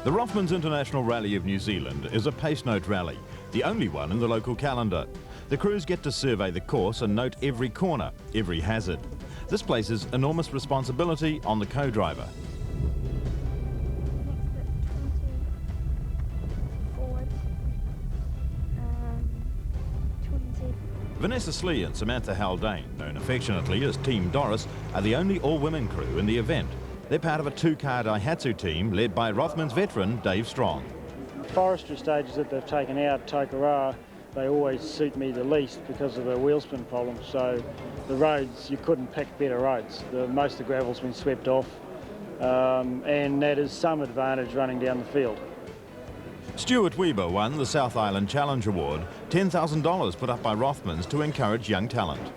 The Rothmans International Rally of New Zealand is a pace note rally, the only one in the local calendar. The crews get to survey the course and note every corner, every hazard. This places enormous responsibility on the co-driver. Vanessa Slee and Samantha Haldane, known affectionately as Team Doris, are the only all-women crew in the event. They're part of a two-car Daihatsu team led by Rothmans veteran Dave Strong. Forestry stages that they've taken out, Tokoroa, they always suit me the least because of the wheel spin problem. So the roads, you couldn't pick better roads. Most of the gravel's been swept off, and that is some advantage running down the field. Stuart Weber won the South Island Challenge Award, $10,000 put up by Rothmans to encourage young talent.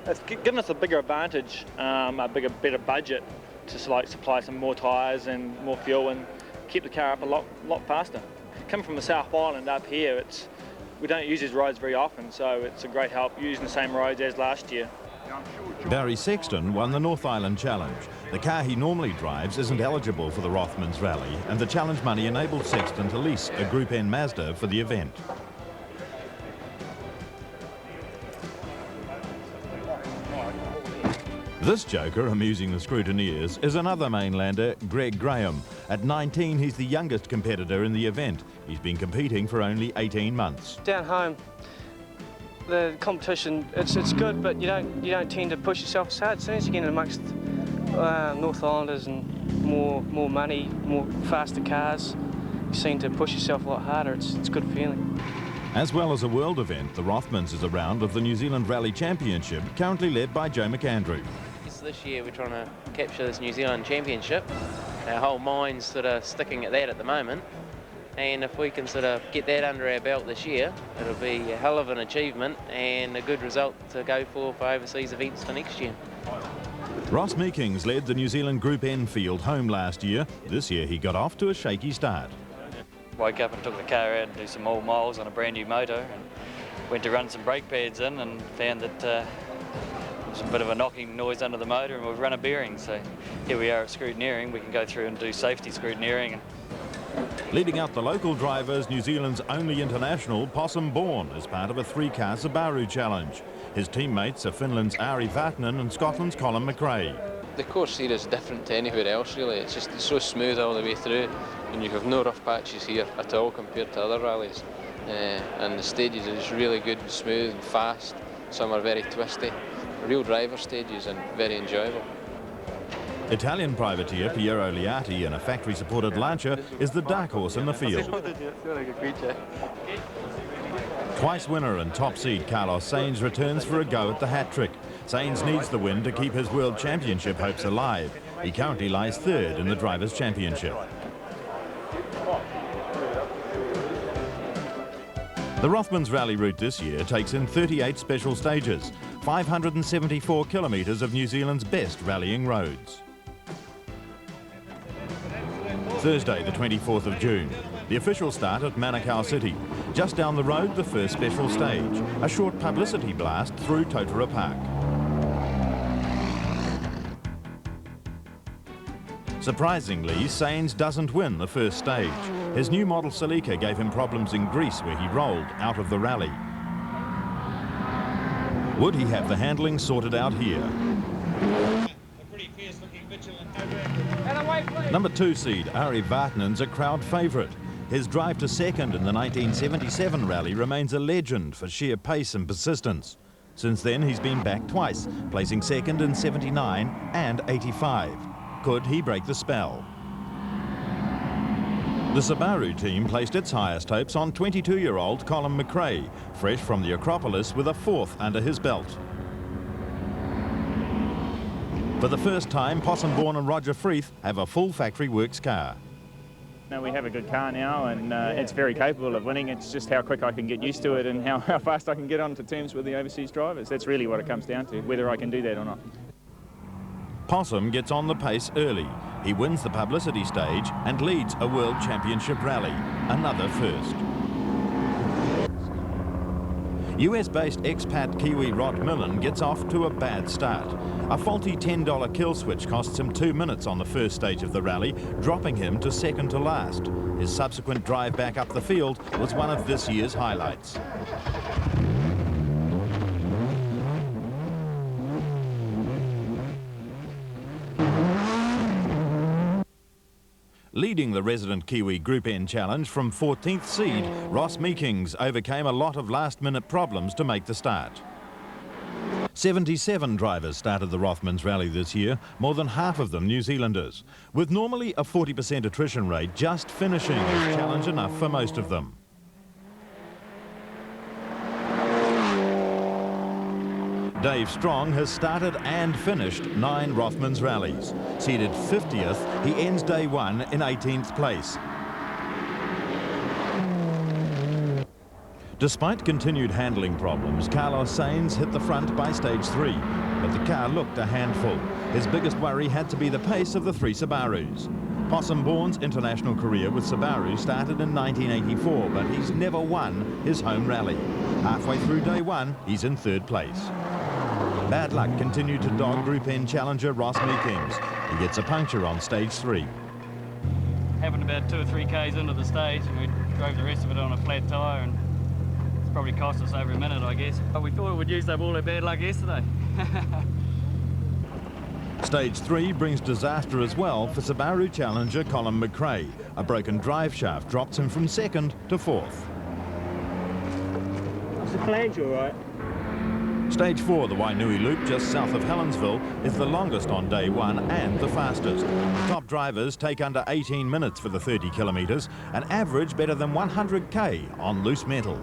It's given us a bigger advantage, better budget to supply some more tyres and more fuel and keep the car up a lot faster. Coming from the South Island up here, we don't use these roads very often, so it's a great help using the same roads as last year. Barry Sexton won the North Island Challenge. The car he normally drives isn't eligible for the Rothmans Rally, and the challenge money enabled Sexton to lease a Group N Mazda for the event. This joker, amusing the scrutineers, is another mainlander, Greg Graham. At 19, he's the youngest competitor in the event. He's been competing for only 18 months. Down home, the competition, it's good, but you don't tend to push yourself as hard. As soon as you get in amongst North Islanders and more money, more faster cars, you seem to push yourself a lot harder. It's a good feeling. As well as a world event, the Rothmans is a round of the New Zealand Rally Championship, currently led by Joe McAndrew. This year we're trying to capture this New Zealand Championship. Our whole mind's sort of sticking at that at the moment, and if we can sort of get that under our belt this year, it'll be a hell of an achievement and a good result to go for overseas events for next year. Ross Meekings led the New Zealand Group N field home last year. This year he got off to a shaky start. Woke up and took the car out and do some more miles on a brand new motor, and went to run some brake pads in and found that there was a bit of a knocking noise under the motor, and we've run a bearing. So here we are at scrutineering. We can go through and do safety scrutineering. Leading out the local drivers, New Zealand's only international, Possum Bourne, is part of a three-car Subaru challenge. His teammates are Finland's Ari Vatanen and Scotland's Colin McRae. The course here is different to anywhere else, really. It's so smooth all the way through, and you have no rough patches here at all compared to other rallies. And the stages are just really good and smooth and fast. Some are very twisty. Real driver stages and very enjoyable. Italian privateer Piero Liati in a factory-supported Lancia is the dark horse in the field. Twice winner and top seed Carlos Sainz returns for a go at the hat-trick. Sainz needs the win to keep his World Championship hopes alive. He currently lies third in the Drivers' Championship. The Rothmans Rally route this year takes in 38 special stages, 574 kilometres of New Zealand's best rallying roads. Thursday, the 24th of June. The official start at Manukau City. Just down the road, the first special stage, a short publicity blast through Totara Park. Surprisingly, Sainz doesn't win the first stage. His new model Celica gave him problems in Greece, where he rolled out of the rally. Would he have the handling sorted out here? Number 2 seed Ari Vartanen's a crowd favourite. His drive to second in the 1977 rally remains a legend for sheer pace and persistence. Since then he's been back twice, placing second in 79 and 85. Could he break the spell? The Subaru team placed its highest hopes on 22-year-old Colin McRae, fresh from the Acropolis with a fourth under his belt. For the first time, Possum Bourne and Roger Freeth have a full factory works car. No, we have a good car now, and it's very capable of winning. It's just how quick I can get used to it and how fast I can get onto terms with the overseas drivers. That's really what it comes down to, whether I can do that or not. Possum gets on the pace early. He wins the publicity stage and leads a World Championship rally, another first. US-based expat Kiwi Rod Millen gets off to a bad start. A faulty $10 kill switch costs him 2 minutes on the first stage of the rally, dropping him to second to last. His subsequent drive back up the field was one of this year's highlights. Leading the resident Kiwi Group N Challenge from 14th seed, Ross Meekings overcame a lot of last-minute problems to make the start. 77 drivers started the Rothmans Rally this year, more than half of them New Zealanders, with normally a 40% attrition rate. Just finishing is challenge enough for most of them. Dave Strong has started and finished 9 Rothmans rallies. Seeded 50th, he ends day 1 in 18th place. Despite continued handling problems, Carlos Sainz hit the front by stage 3, but the car looked a handful. His biggest worry had to be the pace of the 3 Subarus. Possum Bourne's international career with Subaru started in 1984, but he's never won his home rally. Halfway through day 1, he's in 3rd place. Bad luck continued to dog Group N challenger Ross Meekings. He gets a puncture on stage 3. Happened about 2 or 3 k's into the stage, and we drove the rest of it on a flat tyre, and it's probably cost us over a minute, I guess. But we thought we'd used up all our bad luck yesterday. Stage 3 brings disaster as well for Subaru challenger Colin McRae. A broken drive shaft drops him from 2nd to 4th. Is the flange all right? Stage 4, the Wainui Loop just south of Helensville, is the longest on day 1 and the fastest. Top drivers take under 18 minutes for the 30 kilometres, an average better than 100k on loose metal.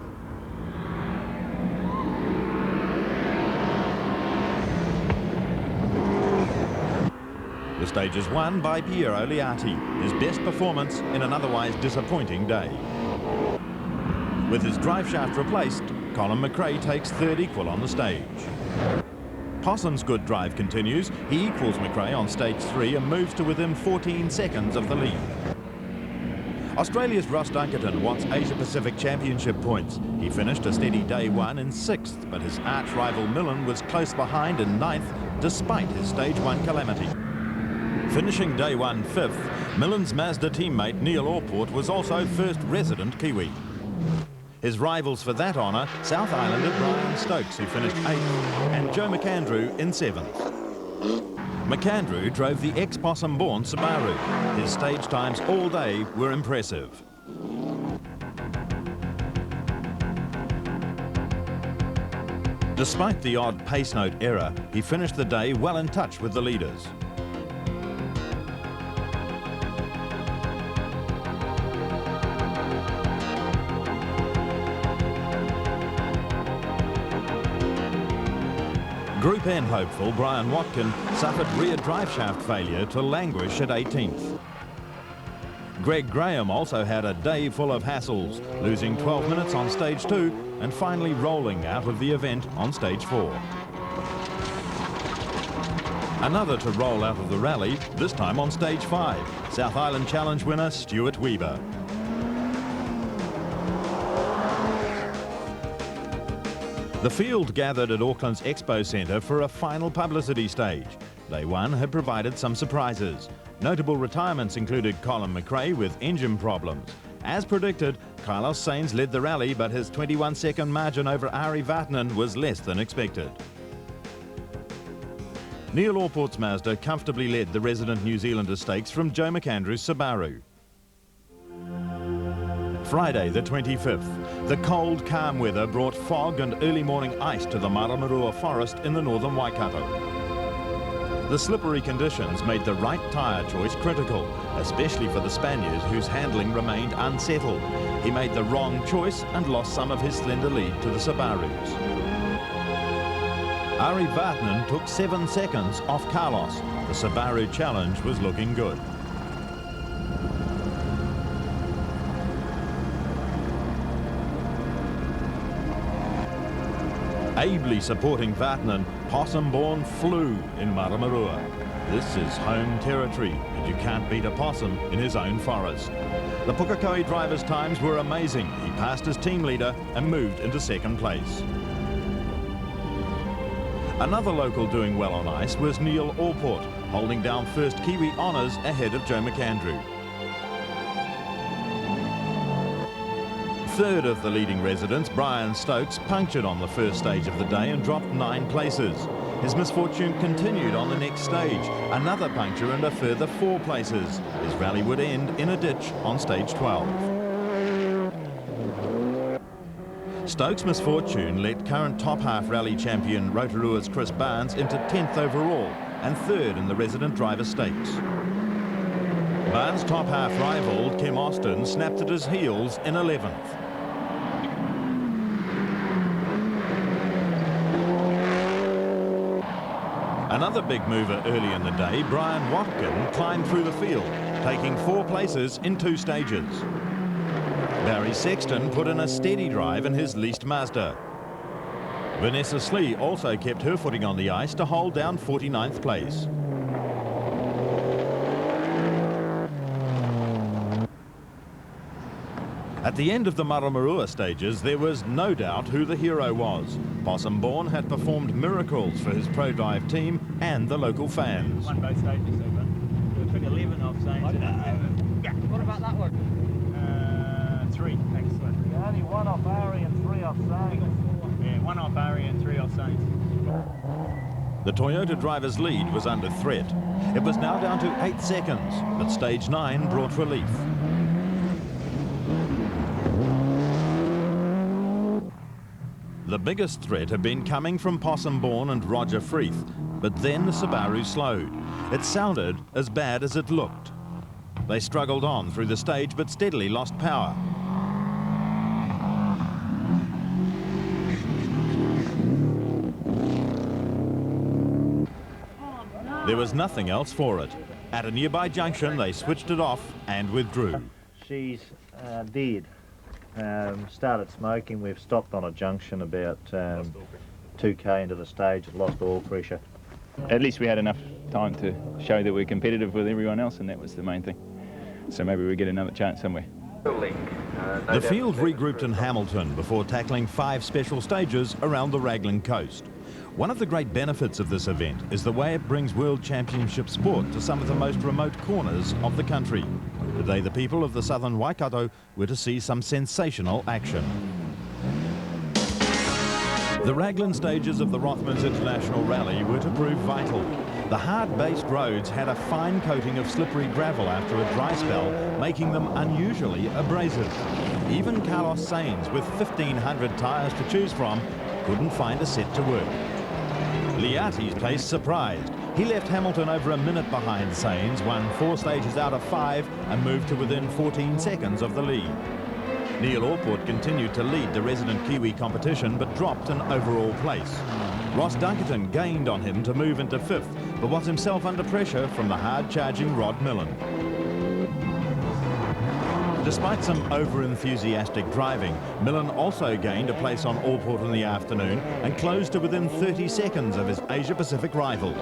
The stage is won by Piero Liati, his best performance in an otherwise disappointing day. With his drive shaft replaced, Colin McRae takes 3rd equal on the stage. Possum's good drive continues. He equals McRae on stage 3 and moves to within 14 seconds of the lead. Australia's Ross Dunkerton wants Asia-Pacific Championship points. He finished a steady day 1 in 6th, but his arch-rival Millen was close behind in 9th, despite his stage 1 calamity. Finishing day 1 5th, Millen's Mazda teammate Neil Allport was also first resident Kiwi. His rivals for that honour, South Islander Brian Stokes, who finished 8th, and Joe McAndrew in 7th. McAndrew drove the ex-Possum-born Subaru. His stage times all day were impressive. Despite the odd pace note error, he finished the day well in touch with the leaders. Group N hopeful Brian Watkin suffered rear drive shaft failure to languish at 18th. Greg Graham also had a day full of hassles, losing 12 minutes on stage 2 and finally rolling out of the event on stage 4. Another to roll out of the rally, this time on stage 5, South Island Challenge winner Stuart Weber. The field gathered at Auckland's Expo Centre for a final publicity stage. Day 1 had provided some surprises. Notable retirements included Colin McRae with engine problems. As predicted, Carlos Sainz led the rally, but his 21-second margin over Ari Vatanen was less than expected. Neil Allport's Mazda comfortably led the resident New Zealander stakes from Joe McAndrew's Subaru. Friday the 25th, the cold, calm weather brought fog and early morning ice to the Maramarua forest in the northern Waikato. The slippery conditions made the right tyre choice critical, especially for the Spaniard whose handling remained unsettled. He made the wrong choice and lost some of his slender lead to the Subarus. Ari Vatanen took 7 seconds off Carlos. The Subaru Challenge was looking good. Ably supporting Vatanen, Possum-born flew in Maramarua. This is home territory, and you can't beat a possum in his own forest. The Pukekohe driver's times were amazing. He passed his team leader and moved into 2nd place. Another local doing well on ice was Neil Allport, holding down first Kiwi honours ahead of Joe McAndrew. Third of the leading residents, Brian Stokes, punctured on the first stage of the day and dropped 9 places. His misfortune continued on the next stage, another puncture and a further 4 places. His rally would end in a ditch on stage 12. Stokes' misfortune led current top half rally champion Rotorua's Chris Barnes into 10th overall and 3rd in the resident driver stakes. Barnes' top half rival, Kim Austin, snapped at his heels in 11th. Another big mover early in the day, Brian Watkin, climbed through the field, taking 4 places in 2 stages. Barry Sexton put in a steady drive in his leased Mazda. Vanessa Slee also kept her footing on the ice to hold down 49th place. At the end of the Maramarua stages, there was no doubt who the hero was. Possum Bourne had performed miracles for his Pro Drive team and the local fans. Won both stages, so we took 11 off Saints. What about that one? 3. Excellent. Only 1 off Ari and 3 off Saints. Yeah, 1 off Ari and 3 off Saints. The Toyota driver's lead was under threat. It was now down to 8 seconds, but stage 9 brought relief. The biggest threat had been coming from Possum Bourne and Roger Freeth, but then the Subaru slowed. It sounded as bad as it looked. They struggled on through the stage but steadily lost power. There was nothing else for it. At a nearby junction, they switched it off and withdrew. She's dead. Started smoking. We've stopped on a junction about 2k into the stage, lost oil pressure. At least we had enough time to show that we're competitive with everyone else, and that was the main thing. So maybe we get another chance somewhere. The field regrouped in Hamilton before tackling 5 special stages around the Raglan coast. One of the great benefits of this event is the way it brings World Championship sport to some of the most remote corners of the country. Today the people of the southern Waikato were to see some sensational action. The Raglan stages of the Rothmans International Rally were to prove vital. The hard-based roads had a fine coating of slippery gravel after a dry spell, making them unusually abrasive. Even Carlos Sainz, with 1,500 tyres to choose from, couldn't find a set to work. Liati's place surprised. He left Hamilton over a minute behind Sainz, won 4 stages out of 5 and moved to within 14 seconds of the lead. Neil Allport continued to lead the resident Kiwi competition but dropped an overall place. Ross Dunkerton gained on him to move into 5th, but was himself under pressure from the hard-charging Rod Millen. Despite some over-enthusiastic driving, Millen also gained a place on Allport in the afternoon and closed to within 30 seconds of his Asia-Pacific rival.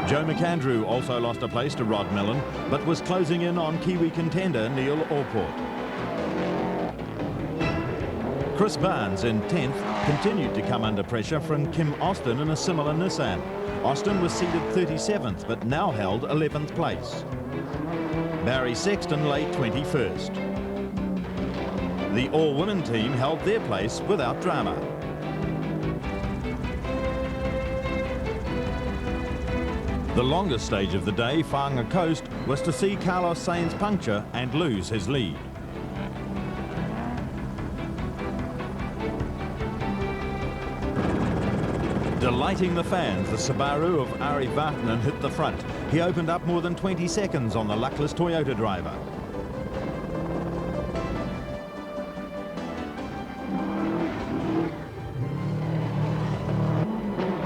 Joe McAndrew also lost a place to Rod Millen, but was closing in on Kiwi contender Neil Allport. Chris Barnes in 10th continued to come under pressure from Kim Austin in a similar Nissan. Austin was seated 37th but now held 11th place. Barry Sexton lay 21st. The all-women team held their place without drama. The longest stage of the day, Whanga Coast, was to see Carlos Sainz puncture and lose his lead. Delighting the fans, the Subaru of Ari Vatanen hit the front. He opened up more than 20 seconds on the luckless Toyota driver.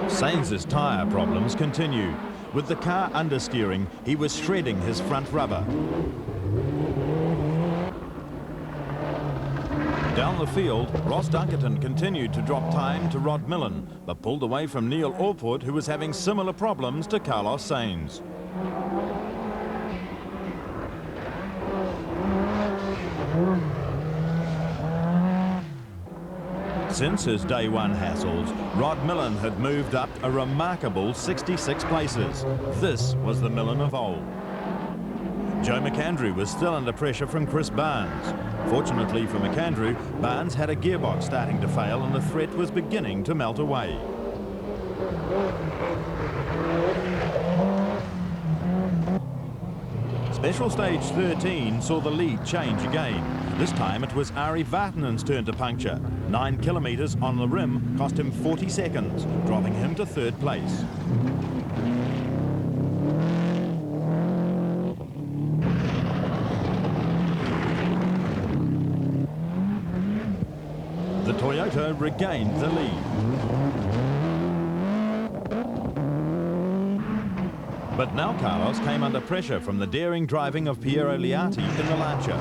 Sainz's tyre problems continued. With the car understeering, he was shredding his front rubber. Down the field, Ross Dunkerton continued to drop time to Rod Millen, but pulled away from Neil Allport, who was having similar problems to Carlos Sainz. Since his day one hassles, Rod Millen had moved up a remarkable 66 places. This was the Millen of old. Joe McAndrew was still under pressure from Chris Barnes. Fortunately for McAndrew, Barnes had a gearbox starting to fail and the threat was beginning to melt away. Special stage 13 saw the lead change again. This time it was Ari Vartanen's turn to puncture. 9 kilometres on the rim cost him 40 seconds, dropping him to third place. The Toyota regained the lead. But now Carlos came under pressure from the daring driving of Piero Liati in the Lancia.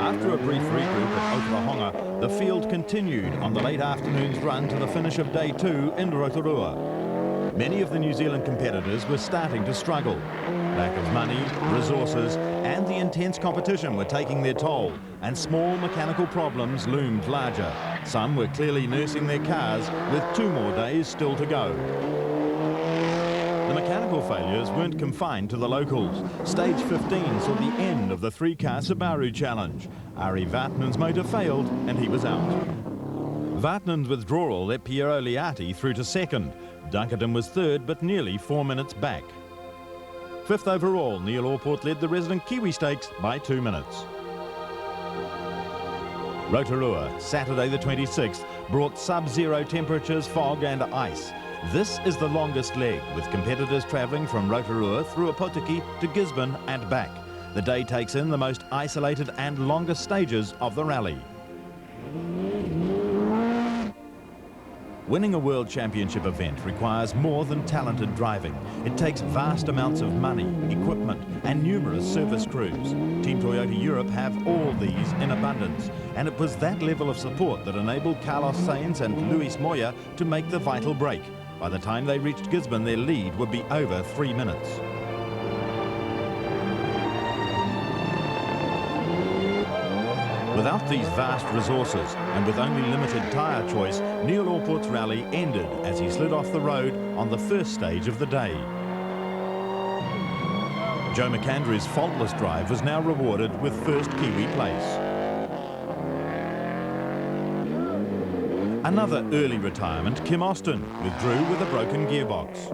After a brief regroup at Oklahoma, the field continued on the late afternoon's run to the finish of day 2 in Rotorua. Many of the New Zealand competitors were starting to struggle. Lack of money, resources, and the intense competition were taking their toll, and small mechanical problems loomed larger. Some were clearly nursing their cars, with 2 more days still to go. The mechanical failures weren't confined to the locals. Stage 15 saw the end of the 3-car Subaru Challenge. Ari Vartanen's motor failed, and he was out. Vartanen's withdrawal let Piero Liati through to second. Dunkerton was third, but nearly 4 minutes back. Fifth overall, Neil Orport led the resident Kiwi Stakes by 2 minutes. Rotorua, Saturday the 26th, brought sub-zero temperatures, fog and ice. This is the longest leg, with competitors travelling from Rotorua through Opotiki to Gisborne and back. The day takes in the most isolated and longest stages of the rally. Winning a World Championship event requires more than talented driving. It takes vast amounts of money, equipment, and numerous service crews. Team Toyota Europe have all these in abundance, and it was that level of support that enabled Carlos Sainz and Luis Moya to make the vital break. By the time they reached Gisborne, their lead would be over 3 minutes. Without these vast resources and with only limited tyre choice, Neil Orport's rally ended as he slid off the road on the first stage of the day. Joe McAndrew's faultless drive was now rewarded with first Kiwi place. Another early retirement, Kim Austin, withdrew with a broken gearbox.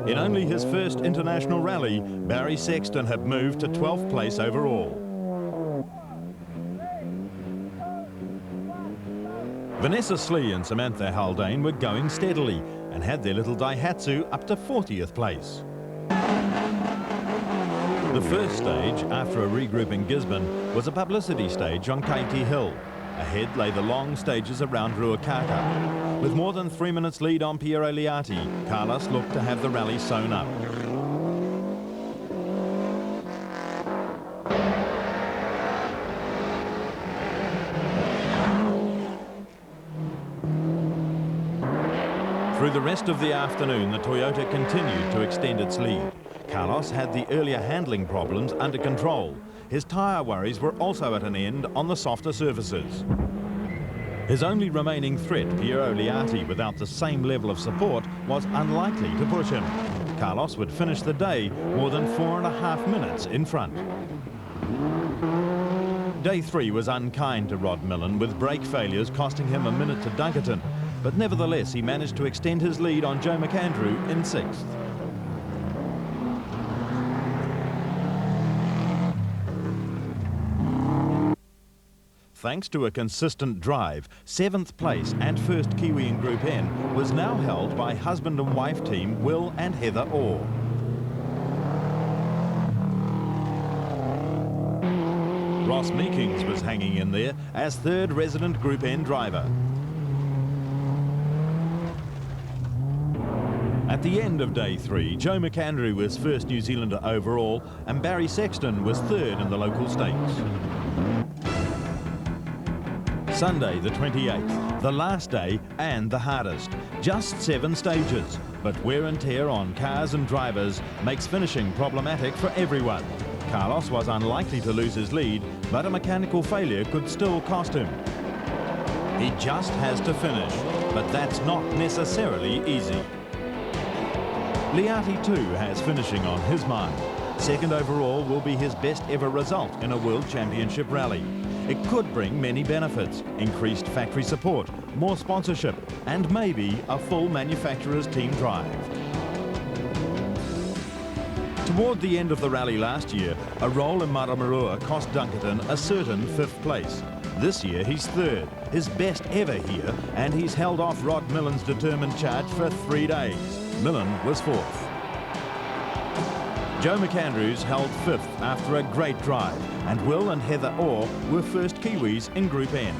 In only his first international rally, Barry Sexton had moved to 12th place overall. Vanessa Slee and Samantha Haldane were going steadily and had their little Daihatsu up to 40th place. The first stage, after a regroup in Gisborne, was a publicity stage on Kaiti Hill. Ahead lay the long stages around Ruakaka. With more than 3 minutes lead on Piero Liati, Carlos looked to have the rally sewn up. Through the rest of the afternoon, the Toyota continued to extend its lead. Carlos had the earlier handling problems under control. His tyre worries were also at an end on the softer surfaces. His only remaining threat, Piero Liati, without the same level of support, was unlikely to push him. Carlos would finish the day more than 4.5 minutes in front. Day 3 was unkind to Rod Millen, with brake failures costing him a minute to Dunkerton, but nevertheless he managed to extend his lead on Joe McAndrew in 6th. Thanks to a consistent drive, 7th place and first Kiwi in Group N was now held by husband and wife team Will and Heather Orr. Ross Meekings was hanging in there as third resident Group N driver. At the end of day 3, Joe McAndrew was first New Zealander overall and Barry Sexton was third in the local stakes. Sunday the 28th, the last day and the hardest. Just 7 stages. but wear and tear on cars and drivers makes finishing problematic for everyone. Carlos was unlikely to lose his lead, but a mechanical failure could still cost him. He just has to finish, but that's not necessarily easy. Liati too has finishing on his mind. Second overall will be his best ever result in a World Championship rally. It could bring many benefits: increased factory support, more sponsorship, and maybe a full manufacturer's team drive. Toward the end of the rally last year, a roll in Maramarua cost Dunkerton a certain 5th place. This year he's 3rd, his best ever here, and he's held off Rod Millen's determined charge for 3 days. Millen was 4th. Joe McAndrews held 5th after a great drive, and Will and Heather Orr were first Kiwis in Group N.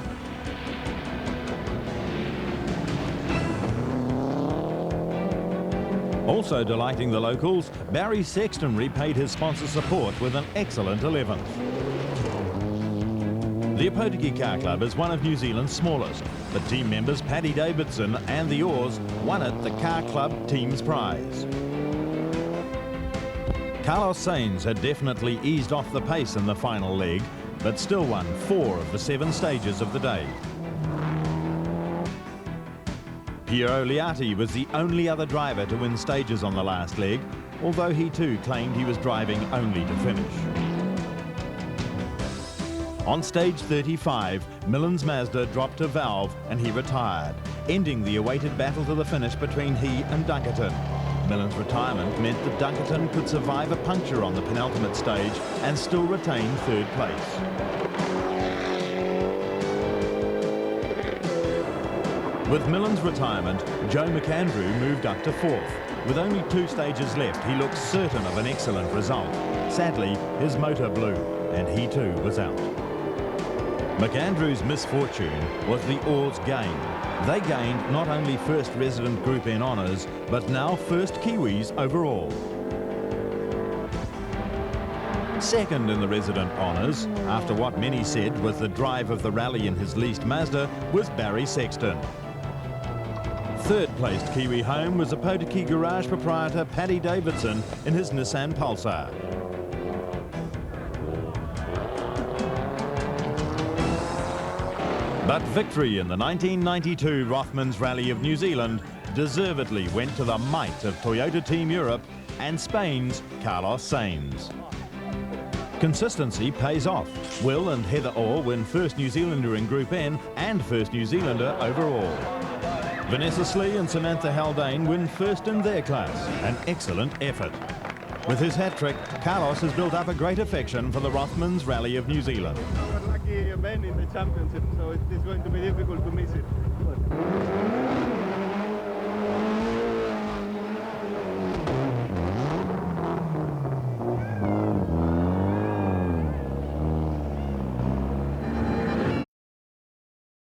Also delighting the locals, Barry Sexton repaid his sponsor support with an excellent 11th. The Opotiki Car Club is one of New Zealand's smallest, but team members Paddy Davidson and the Oars won it the Car Club Team's Prize. Carlos Sainz had definitely eased off the pace in the final leg, but still won 4 of the 7 stages of the day. Piero Liati was the only other driver to win stages on the last leg, although he too claimed he was driving only to finish. On stage 35, Millen's Mazda dropped a valve and he retired, ending the awaited battle to the finish between he and Dunkerton. Millen's retirement meant that Dunkerton could survive a puncture on the penultimate stage and still retain 3rd place. With Millen's retirement, Joe McAndrew moved up to 4th. With only 2 stages left, he looked certain of an excellent result. Sadly, his motor blew, and he too was out. McAndrew's misfortune was the Oars' gain. They gained not only first resident Group N honours, but now first Kiwis overall. Second in the resident honours, after what many said was the drive of the rally in his leased Mazda, was Barry Sexton. Third placed Kiwi home was Opotiki garage proprietor Paddy Davidson in his Nissan Pulsar. But victory in the 1992 Rothmans Rally of New Zealand deservedly went to the might of Toyota Team Europe and Spain's Carlos Sainz. Consistency pays off. Will and Heather Orr win first New Zealander in Group N and first New Zealander overall. Vanessa Slee and Samantha Haldane win first in their class, an excellent effort. With his hat-trick, Carlos has built up a great affection for the Rothmans Rally of New Zealand. We're lucky event in the championship, so it is going to be difficult to miss it.